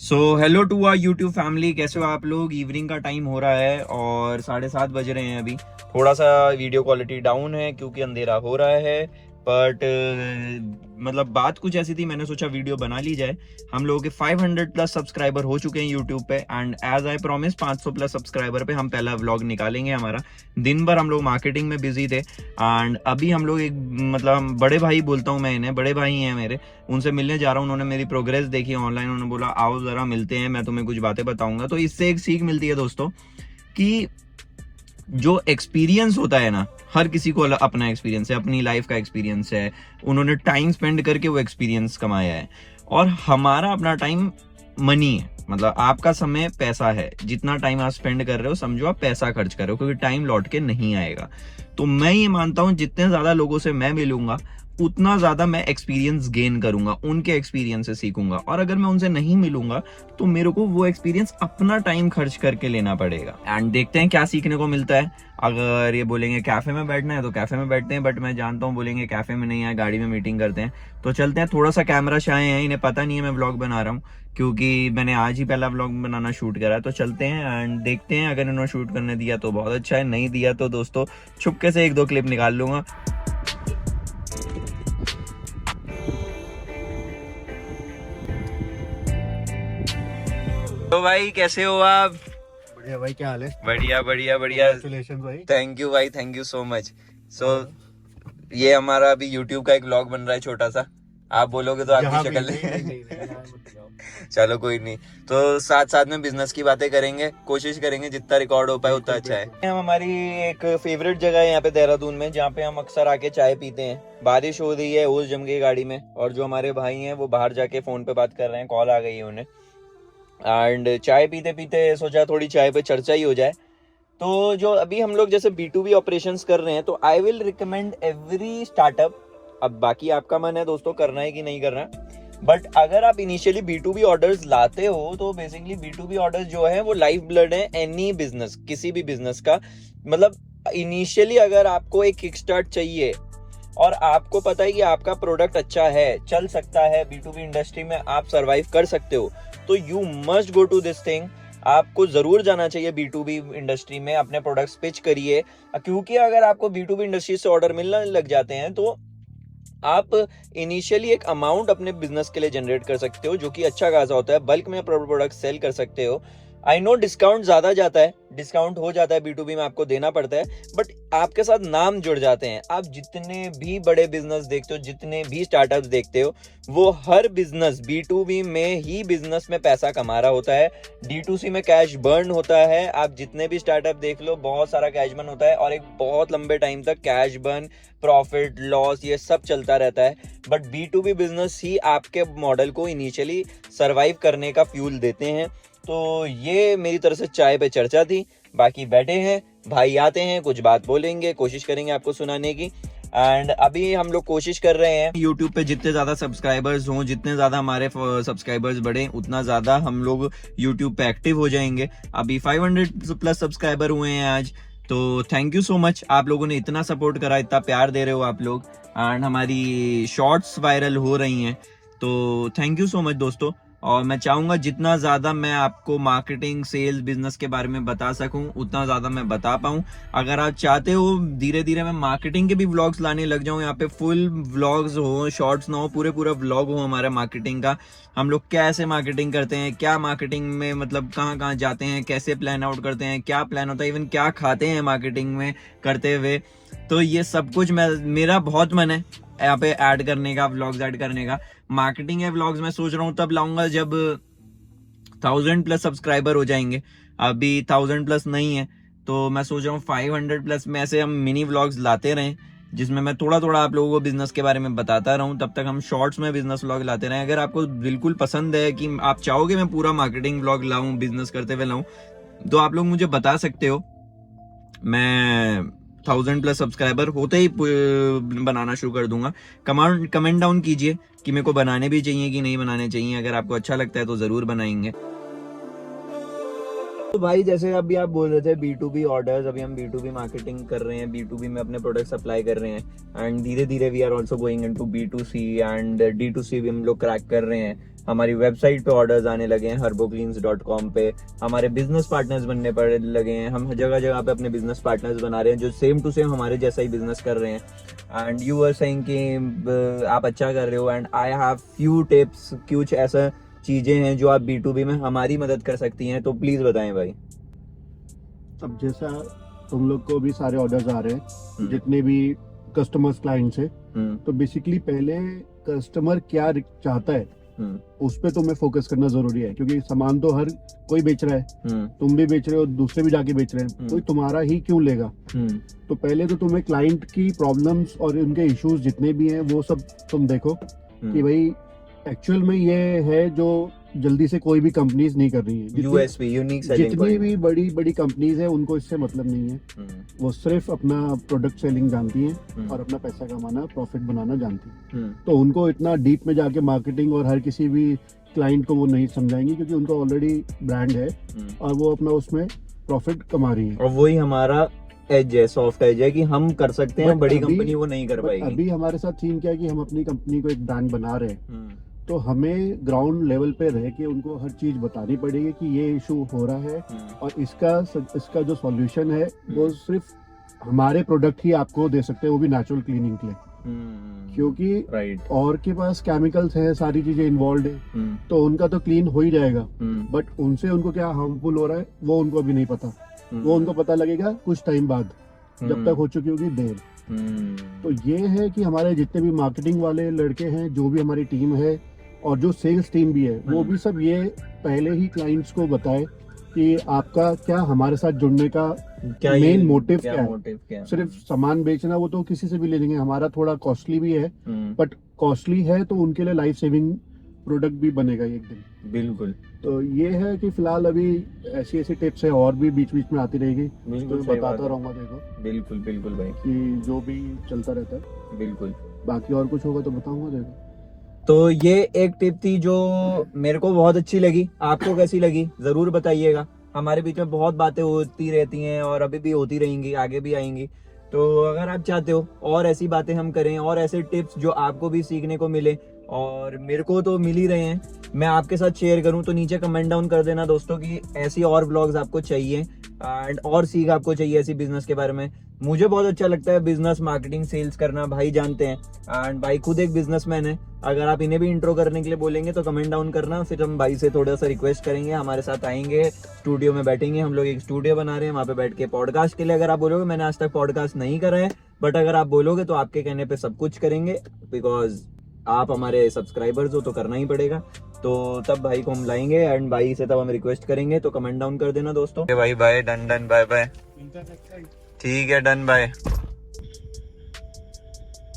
Hello to our YouTube family, कैसे हो आप लोग। इवनिंग का टाइम हो रहा है और 7:30 बज रहे हैं अभी। थोड़ा सा वीडियो क्वालिटी डाउन है क्योंकि अंधेरा हो रहा है, बट मतलब बात कुछ ऐसी थी, मैंने सोचा वीडियो बना ली जाए। हम लोगों के 500 प्लस सब्सक्राइबर हो चुके हैं यूट्यूब पे, and as I promise 500 plus subscriber पे हम पहला व्लॉग निकालेंगे हमारा। दिन भर हम लोग मार्केटिंग में बिजी थे, एंड अभी हम लोग एक मतलब बड़े भाई बोलता हूँ मैं इन्हें, बड़े भाई हैं मेरे, उनसे मिलने जा रहा हूँ। उन्होंने मेरी प्रोग्रेस देखी ऑनलाइन, उन्होंने बोला आओ जरा मिलते हैं, मैं तुम्हें कुछ बातें बताऊंगा। तो इससे एक सीख मिलती है दोस्तों कि जो एक्सपीरियंस होता है ना, हर किसी को अपना एक्सपीरियंस है, अपनी लाइफ का एक्सपीरियंस है, उन्होंने टाइम स्पेंड करके वो एक्सपीरियंस कमाया है। और हमारा अपना टाइम मनी है, मतलब आपका समय पैसा है। जितना टाइम आप स्पेंड कर रहे हो समझो आप पैसा खर्च कर रहे हो, क्योंकि टाइम लौट के नहीं आएगा। तो मैं ये मानता हूं जितने ज्यादा लोगों से मैं मिलूंगा उतना ज्यादा मैं एक्सपीरियंस गेन करूंगा, उनके एक्सपीरियंस से सीखूंगा। और अगर मैं उनसे नहीं मिलूंगा तो मेरे को वो एक्सपीरियंस अपना टाइम खर्च करके लेना पड़ेगा। एंड देखते हैं क्या सीखने को मिलता है। अगर ये बोलेंगे कैफे में बैठना है तो कैफे में बैठते हैं, बट मैं जानता हूँ बोलेंगे कैफे में नहीं है, गाड़ी में मीटिंग करते हैं। तो चलते हैं। थोड़ा सा कैमरा शाय है, इन्हें पता नहीं है मैं व्लॉग बना रहा हूँ, क्योंकि मैंने आज ही पहला व्लॉग बनाना शूट करा है। तो चलते हैं एंड देखते हैं, अगर इन्होंने शूट करने दिया तो बहुत अच्छा है, नहीं दिया तो दोस्तों छुपके से 1-2 क्लिप निकाल लूंगा। तो भाई कैसे हो आप। बढ़िया भाई, क्या हाल है? बढ़िया बढ़िया बढ़िया। कांग्रेचुलेशन भाई। थैंक यू भाई, थैंक यू सो मच। ये हमारा अभी यूट्यूब का एक व्लॉग बन रहा है छोटा सा। आप बोलोगे तो आपकी शक्ल चलो कोई नहीं। तो साथ साथ में बिजनेस की बातें करेंगे, कोशिश करेंगे जितना रिकॉर्ड हो पाए उतना अच्छा है। हम हमारी एक फेवरेट जगह है यहाँ पे देहरादून में, जहाँ पे हम अक्सर आके चाय पीते हैं। बारिश हो रही है, ओस जम गई गाड़ी में, और जो हमारे भाई हैं वो बाहर जाके फोन पे बात कर रहे हैं, कॉल आ गई है उन्हें। एंड चाय पीते पीते सोचा थोड़ी चाय पे चर्चा ही हो जाए। तो जो अभी हम लोग जैसे B2B ऑपरेशंस कर रहे हैं, तो I will recommend every startup. अब बाकी आपका मन है दोस्तों करना है कि नहीं करना, बट अगर आप इनिशियली B2B ऑर्डर्स लाते हो तो बेसिकली B2B ऑर्डर्स जो है वो लाइफ ब्लड है एनी बिजनेस, किसी भी बिजनेस का। मतलब इनिशियली अगर आपको एक किक स्टार्ट चाहिए और आपको पता है कि आपका प्रोडक्ट अच्छा है, चल सकता है, B2B इंडस्ट्री में आप सरवाइव कर सकते हो, तो you must go to this thing. आपको जरूर जाना चाहिए B2B इंडस्ट्री में, अपने प्रोडक्ट्स पिच करिए। क्योंकि अगर आपको B2B इंडस्ट्री से ऑर्डर मिलने लग जाते हैं तो आप इनिशियली एक अमाउंट अपने बिजनेस के लिए जनरेट कर सकते हो, जो कि अच्छा खासा होता है। बल्क में प्रोडक्ट सेल कर सकते हो। आई नो डिस्काउंट ज्यादा जाता है, डिस्काउंट हो जाता है, B2B में आपको देना पड़ता है, बट आपके साथ नाम जुड़ जाते हैं। आप जितने भी बड़े बिजनेस देखते हो, जितने भी स्टार्टअप्स देखते हो, वो हर बिजनेस B2B में ही बिजनेस में पैसा कमा रहा होता है। D2C में कैश बर्न होता है। आप जितने भी स्टार्टअप देख लो, बहुत सारा कैश बर्न होता है, और एक बहुत लंबे टाइम तक कैश बर्न, प्रॉफिट, लॉस, ये सब चलता रहता है। बट B2B बिजनेस ही आपके मॉडल को इनिशियली सरवाइव करने का फ्यूल देते हैं। तो ये मेरी तरफ से चाय पे चर्चा थी। बाकी बैठे हैं भाई, आते हैं, कुछ बात बोलेंगे, कोशिश करेंगे आपको सुनाने की। एंड अभी हम लोग कोशिश कर रहे हैं YouTube पे जितने ज्यादा सब्सक्राइबर्स हों, जितने ज्यादा हमारे सब्सक्राइबर्स बढ़े, उतना ज्यादा हम लोग YouTube पे एक्टिव हो जाएंगे। अभी 500 प्लस सब्सक्राइबर हुए हैं आज। तो थैंक यू सो मच, आप लोगों ने इतना सपोर्ट करा, इतना प्यार दे रहे हो आप लोग, एंड हमारी शॉर्ट्स वायरल हो रही हैं। तो थैंक यू सो मच दोस्तों। और मैं चाहूंगा जितना ज्यादा मैं आपको मार्केटिंग, सेल्स, बिजनेस के बारे में बता सकूं उतना ज्यादा मैं बता पाऊं। अगर आप चाहते हो धीरे धीरे मैं मार्केटिंग के भी व्लॉग्स लाने लग जाऊं, यहाँ पे फुल व्लॉग्स हो, शॉर्ट्स ना हो, पूरा व्लॉग हो हमारा मार्केटिंग का। हम लोग कैसे मार्केटिंग करते हैं, क्या मार्केटिंग में मतलब कहाँ कहाँ जाते हैं, कैसे प्लान आउट करते हैं, क्या प्लान होता है, इवन क्या खाते हैं मार्केटिंग में करते हुए, तो ये सब कुछ मेरा बहुत मन है यहाँ पे ऐड करने का, व्लॉग्स ऐड करने का। मार्केटिंग है व्लॉग्स मैं सोच रहा हूँ तब लाऊंगा जब 1000 प्लस सब्सक्राइबर हो जाएंगे। अभी 1000 प्लस नहीं है, तो मैं सोच रहा हूँ 500 प्लस में ऐसे हम मिनी व्लॉग्स लाते रहें, जिसमें मैं थोड़ा थोड़ा आप लोगों को बिजनेस के बारे में बताता रहूं। तब तक हम शॉर्ट्स में बिजनेस व्लॉग लाते रहें। अगर आपको बिल्कुल पसंद है कि आप चाहोगे मैं पूरा मार्केटिंग व्लॉग लाऊं, बिजनेस करते हुए लाऊं, तो आप लोग मुझे बता सकते हो। मैं 1000 प्लस सब्सक्राइबर होते ही बनाना शुरू कर दूंगा। कमेंट डाउन कीजिए कि मेरे को बनाने भी चाहिए कि नहीं बनाने चाहिए। अगर आपको अच्छा लगता है तो जरूर बनाएंगे। तो भाई जैसे अभी आप बोल रहे थे B2B ऑर्डर्स, अभी हम B2B मार्केटिंग कर रहे हैं, B2B में अपने प्रोडक्ट सप्लाई कर रहे हैं एंड धीरे धीरे we are also going into B2C and D2C भी हम लोग क्रैक कर रहे हैं। हमारी वेबसाइट पे ऑर्डर्स आने लगे हैं herbocleans.com पे, हमारे बिजनेस पार्टनर्स बनने पर लगे हैं, हम जगह जगह पे अपने बिजनेस पार्टनर्स बना रहे हैं जो सेम टू सेम हमारे जैसा ही बिजनेस कर रहे हैं। एंड यू आर सेइंग कि आप अच्छा कर रहे हो and I have few tips, कुछ ऐसा चीजें हैं जो आप B2B में हमारी मदद कर सकती हैं, तो प्लीज बताएं भाई। अब जैसा तुम लोग को भी सारे ऑर्डर्स आ रहे हैं जितने भी कस्टमर्स क्लाइंट्स है, तो बेसिकली पहले कस्टमर क्या चाहता है उस पे तुम्हें फोकस करना जरूरी है, क्योंकि सामान तो हर कोई बेच रहा है, तुम भी बेच रहे हो, दूसरे भी जाके बेच रहे हैं, कोई तुम्हारा ही क्यों लेगा। तो पहले तो तुम्हें क्लाइंट की प्रॉब्लम्स और उनके इश्यूज जितने भी हैं वो सब तुम देखो कि भाई एक्चुअल में ये है जो जल्दी से कोई भी कंपनीज नहीं कर रही है। USP, यूनिक सेलिंग जितनी भी बड़ी बड़ी कंपनीज है उनको इससे मतलब नहीं है, वो सिर्फ अपना प्रोडक्ट सेलिंग जानती हैं और अपना पैसा कमाना, प्रॉफिट बनाना जानती हैं। तो उनको इतना डीप में जाके मार्केटिंग और हर किसी भी क्लाइंट को वो नहीं समझाएंगी, क्योंकि उनका ऑलरेडी ब्रांड है और वो अपना उसमें प्रॉफिट कमा रही है। और वही हमारा एज है, सॉफ्ट एज है कि हम कर सकते हैं, बड़ी कंपनी वो नहीं कर पाएगी। अभी हमारे साथ सीन क्या है कि हम अपनी कंपनी को एक ब्रांड बना रहे हैं, तो हमें ग्राउंड लेवल पे रह के उनको हर चीज बतानी पड़ेगी कि ये इशू हो रहा है और इसका जो सॉल्यूशन है वो सिर्फ हमारे प्रोडक्ट ही आपको दे सकते हैं, वो भी नेचुरल क्लीनिंग के लिए, क्योंकि और के पास केमिकल्स है, सारी चीजें इन्वॉल्व है, तो उनका तो क्लीन हो ही जाएगा, बट उनसे उनको क्या हार्मफुल हो रहा है वो उनको अभी नहीं पता। वो उनको पता लगेगा कुछ टाइम बाद, जब तक हो चुकी होगी देर। तो ये है कि हमारे जितने भी मार्केटिंग वाले लड़के हैं, जो भी हमारी टीम है और जो सेल्स टीम भी है, वो भी सब ये पहले ही क्लाइंट्स को बताए कि आपका क्या हमारे साथ जुड़ने का मेन मोटिव क्या है। सिर्फ सामान बेचना वो तो किसी से भी ले लेंगे, हमारा थोड़ा कॉस्टली भी है, बट कॉस्टली है तो उनके लिए लाइफ सेविंग प्रोडक्ट भी बनेगा एक दिन। बिल्कुल। तो ये है कि फिलहाल अभी ऐसी ऐसी टिप्स है और भी बीच बीच में आती रहेगी, तो बताता रहूंगा। देखो बिल्कुल बिल्कुल भाई, कि जो भी चलता रहता है बिल्कुल, बाकी और कुछ होगा तो बताऊंगा। देखो तो ये एक टिप थी जो मेरे को बहुत अच्छी लगी, आपको कैसी लगी जरूर बताइएगा। हमारे बीच में बहुत बातें होती रहती हैं और अभी भी होती रहेंगी, आगे भी आएंगी। तो अगर आप चाहते हो और ऐसी बातें हम करें और ऐसे टिप्स जो आपको भी सीखने को मिले, और मेरे को तो मिल ही रहे हैं, मैं आपके साथ शेयर करूं, तो नीचे कमेंट डाउन कर देना दोस्तों कि ऐसी और व्लॉग्स आपको चाहिए एंड और सीख आपको चाहिए ऐसी बिजनेस के बारे में। मुझे बहुत अच्छा लगता है बिजनेस, मार्केटिंग, सेल्स करना, भाई जानते हैं एंड भाई खुद एक बिजनेसमैन है। अगर आप इन्हें भी इंट्रो करने के लिए बोलेंगे तो कमेंट डाउन करना, फिर हम भाई से थोड़ा सा रिक्वेस्ट करेंगे, हमारे साथ आएंगे, स्टूडियो में बैठेंगे। हम लोग एक स्टूडियो बना रहे हैं, वहाँ पे बैठ के पॉडकास्ट के लिए अगर आप बोलोगे, मैंने आज तक पॉडकास्ट नहीं करा है, बट अगर आप बोलोगे तो आपके कहने पे सब कुछ करेंगे, बिकॉज आप हमारे सब्सक्राइबर्स हो तो करना ही पड़ेगा। तो तब भाई को हम लाएंगे एंड भाई से तब हम रिक्वेस्ट करेंगे, तो कमेंट डाउन कर देना दोस्तों। भाई bye, done done, bye bye, ठीक है, डन बाय।